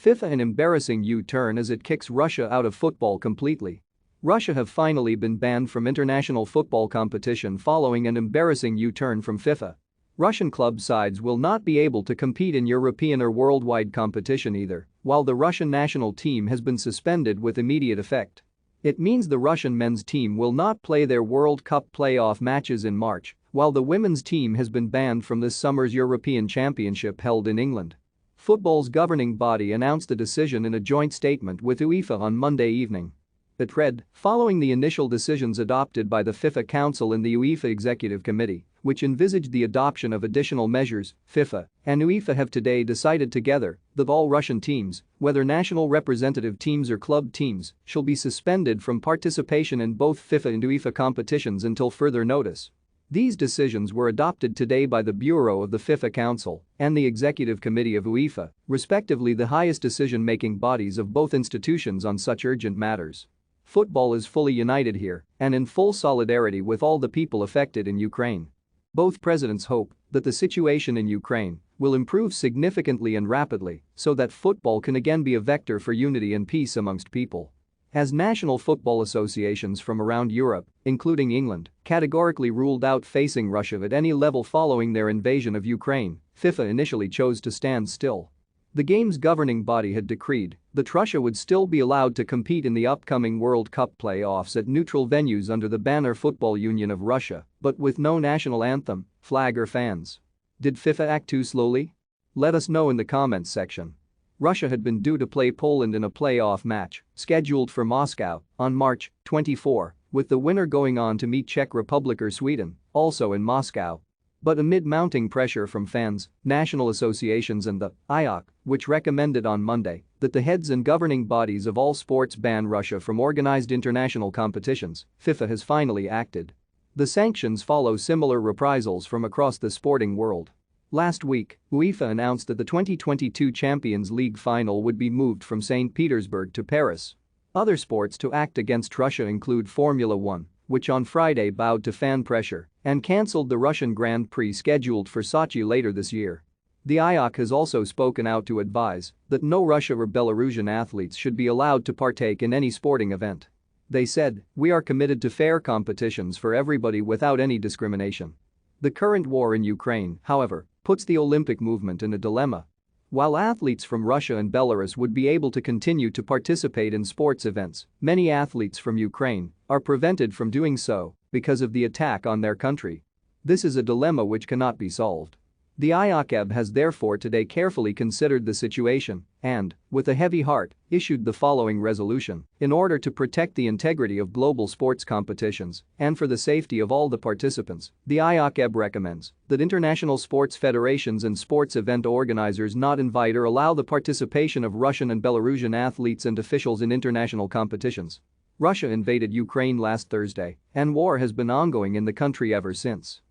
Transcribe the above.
FIFA an embarrassing U-turn as it kicks Russia out of football completely. Russia have finally been banned from international football competition following an embarrassing U-turn from FIFA. Russian club sides will not be able to compete in European or worldwide competition either, while the Russian national team has been suspended with immediate effect. It means the Russian men's team will not play their World Cup playoff matches in March, while the women's team has been banned from this summer's European Championship held in England. Football's governing body announced the decision in a joint statement with UEFA on Monday evening. It read, following the initial decisions adopted by the FIFA Council and the UEFA Executive Committee, which envisaged the adoption of additional measures, FIFA and UEFA have today decided together that all Russian teams, whether national representative teams or club teams, shall be suspended from participation in both FIFA and UEFA competitions until further notice. These decisions were adopted today by the Bureau of the FIFA Council and the Executive Committee of UEFA, respectively the highest decision-making bodies of both institutions on such urgent matters. Football is fully united here and in full solidarity with all the people affected in Ukraine. Both presidents hope that the situation in Ukraine will improve significantly and rapidly so that football can again be a vector for unity and peace amongst people. As national football associations from around Europe, including England, categorically ruled out facing Russia at any level following their invasion of Ukraine, FIFA initially chose to stand still. The game's governing body had decreed that Russia would still be allowed to compete in the upcoming World Cup playoffs at neutral venues under the banner Football Union of Russia, but with no national anthem, flag or fans. Did FIFA act too slowly? Let us know in the comments section. Russia had been due to play Poland in a playoff match, scheduled for Moscow, on March 24, with the winner going on to meet Czech Republic or Sweden, also in Moscow. But amid mounting pressure from fans, national associations and the IOC, which recommended on Monday that the heads and governing bodies of all sports ban Russia from organized international competitions, FIFA has finally acted. The sanctions follow similar reprisals from across the sporting world. Last week, UEFA announced that the 2022 Champions League final would be moved from St. Petersburg to Paris. Other sports to act against Russia include Formula 1, which on Friday bowed to fan pressure and cancelled the Russian Grand Prix scheduled for Sochi later this year. The IOC has also spoken out to advise that no Russian or Belarusian athletes should be allowed to partake in any sporting event. They said, "We are committed to fair competitions for everybody without any discrimination." The current war in Ukraine, however, puts the Olympic movement in a dilemma. While athletes from Russia and Belarus would be able to continue to participate in sports events, many athletes from Ukraine are prevented from doing so because of the attack on their country. This is a dilemma which cannot be solved. The IOC has therefore today carefully considered the situation and, with a heavy heart, issued the following resolution in order to protect the integrity of global sports competitions and for the safety of all the participants. The IOC recommends that international sports federations and sports event organizers not invite or allow the participation of Russian and Belarusian athletes and officials in international competitions. Russia invaded Ukraine last Thursday, and war has been ongoing in the country ever since.